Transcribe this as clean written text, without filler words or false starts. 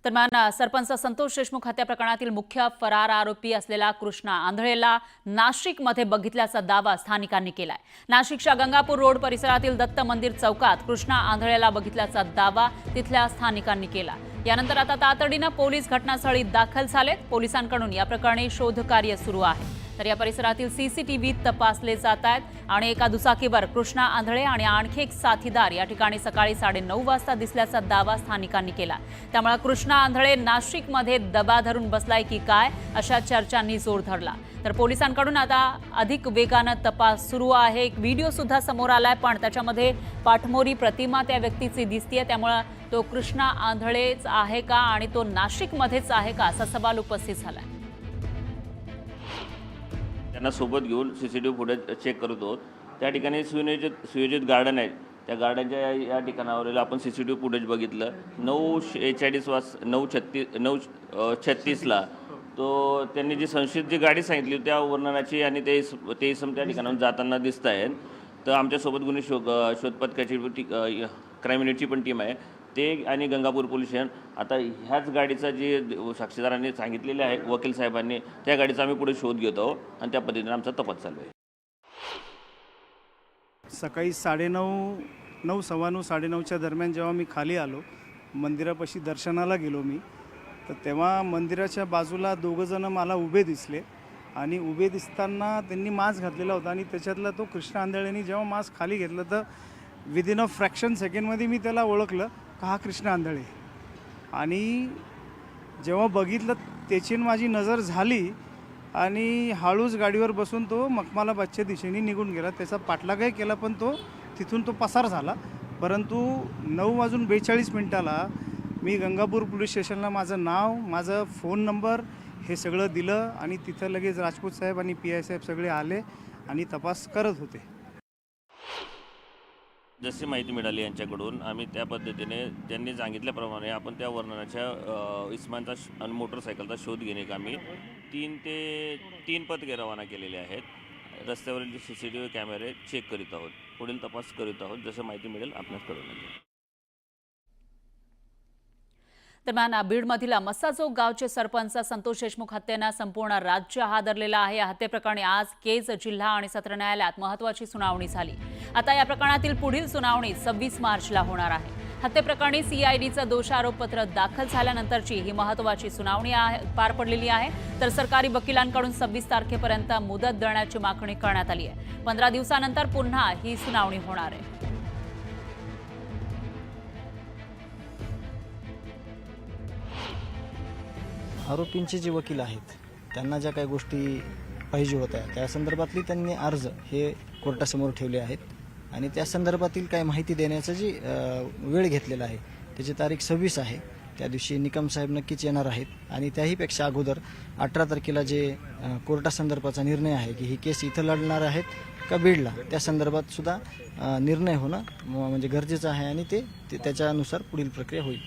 दरम्यान सरपंच संतोष देशमुख हत्या प्रकरणातील मुख्य फरार आरोपी असलेला कृष्णा आंधळेला नाशिकमध्ये बघितल्याचा दावा स्थानिकांनी केलाय। नाशिकच्या गंगापूर रोड परिसरातील दत्त मंदिर चौकात कृष्णा आंधळेला बघितल्याचा दावा तिथल्या स्थानिकांनी केला। यानंतर आता तातडीने पोलीस घटनास्थळी दाखल झालेत। पोलिसांकडून या प्रकरणी शोधकार्य सुरू आहे। तर या परिसरातील सीसीटीव्ही तपासले जात आहेत आणि एका दुचाकीवर कृष्णा आंधळे आणि आणखी एक साथीदार या ठिकाणी सकाळी 9:30 वाजता दिसल्याचा दावा स्थानिकांनी केला। त्यामुळे कृष्णा आंधळे नाशिकमध्ये दबा धरून बसलाय की काय अशा चर्चांनी जोर धरला। तर पोलिसांकडून आता अधिक वेगाने तपास सुरू आहे। एक व्हिडिओ सुद्धा समोर आलाय, पण त्याच्यामध्ये पाठमोरी प्रतिमा त्या व्यक्तीची दिसतेय। त्यामुळे तो कृष्णा आंधळेच आहे का आणि तो नाशिकमध्येच आहे का असा सवाल उपस्थित झालाय। त्यांना सोबत घेऊन सीसीटीव्ही फुटेज चेक करत आहोत। त्या ठिकाणी सुयोजित गार्डन आहे, त्या गार्डनच्या या ठिकाणावरील आपण सीसीटीव्ही फुटेज बघितलं। 9:36ला तो त्यांनी जी संशयित जी गाडी सांगितली त्या वर्णनाची आणि ते इसम त्या ठिकाणाहून जाताना दिसत आहेत। तर आमच्यासोबत गुन्हे शोध पथकाची क्राईम युनिटची पण टीम आहे, ते आणि गंगापूर पोलीस स्टेशन आता ह्याच गाडीचा जे साक्षीदारांनी सांगितलेले आहे वकील साहेबांनी, त्या गाडीचा आम्ही पुढे शोध घेत आहोत आणि त्या पद्धतीने आमचा तपास चालू आहे। सकाळी 9:30 सव्वा 9 9:30च्या दरम्यान जेव्हा मी खाली आलो, मंदिरापाशी दर्शनाला गेलो मी, तर तेव्हा मंदिराच्या बाजूला दोघंजणं मला उभे दिसले आणि उभे दिसताना त्यांनी मास्क घातलेला होता आणि त्याच्यातला तो कृष्णा आंधळेंनी जेव्हा मास्क खाली घेतलं तर विदिन अ फ्रॅक्शन सेकंडमध्ये मी त्याला ओळखलं का हा कृष्णा आंधळे। आणि जेव्हा बघितलं त्याची माझी नजर झाली आणि हळूच गाडीवर बसून तो मखमालाबादच्या दिशेने निघून गेला। त्याचा पाठलागही केला पण तो तिथून पसार झाला। परंतु 9:42 मी गंगापूर पोलीस स्टेशनला माझं नाव, माझं फोन नंबर हे सगळं दिलं आणि तिथं लगेच राजपूत साहेब आणि PI साहेब सगळे आले आणि तपास करत होते। जशी माहिती मिळाली यांच्याकडून आम्ही त्या पद्धतीने त्यांनी सांगितल्याप्रमाणे आपण त्या वर्णनाच्या इस्मांचा आणि मोटरसायकलचा शोध घेणे आम्ही 3 पथके रवाना केलेले आहेत। रस्त्यावरील जे CCTV कॅमेरे चेक करीत आहोत, पुढील तपास करीत आहोत। जसं माहिती मिळेल आपल्यास कळवण्यात। दरम्यान बीडमधील मस्साजोग गावचे सरपंच संतोष देशमुख हत्येनं संपूर्ण राज्य हादरलेलं आहे। या हत्येप्रकरणी आज केज जिल्हा आणि सत्र न्यायालयात महत्त्वाची सुनावणी झाली। आता या प्रकरणातील पुढील सुनावणी 26 मार्चला होणार आहे। हत्येप्रकरणी CIDचं दोषारोपपत्र दाखल झाल्यानंतरची ही महत्त्वाची सुनावणी पार पडलेली आहे। तर सरकारी वकिलांकडून 26 तारखेपर्यंत मुदत देण्याची मागणी करण्यात आली आहे। 15 दिवसानंतर पुन्हा ही सुनावणी होणार आहे। आरोपींचे जे वकील आहेत त्यांना ज्या काही गोष्टी पाहिजे होत्या त्या संदर्भातली त्यांनी अर्ज हे कोर्टासमोर ठेवले आहेत आणि त्या संदर्भातील काही माहिती देण्याचा जी वेळ घेतलेला आहे त्याची तारीख 26 आहे। त्या दिवशी निकम साहेब नक्कीच येणार आहेत आणि त्याहीपेक्षा अगोदर 18 तारखेला जे कोर्टासंदर्भाचा निर्णय आहे की ही केस इथं लढणार आहेत का बीडला, त्या संदर्भात सुद्धा निर्णय होणं म्हणजे गरजेचं आहे आणि ते त्याच्यानुसार पुढील प्रक्रिया होईल।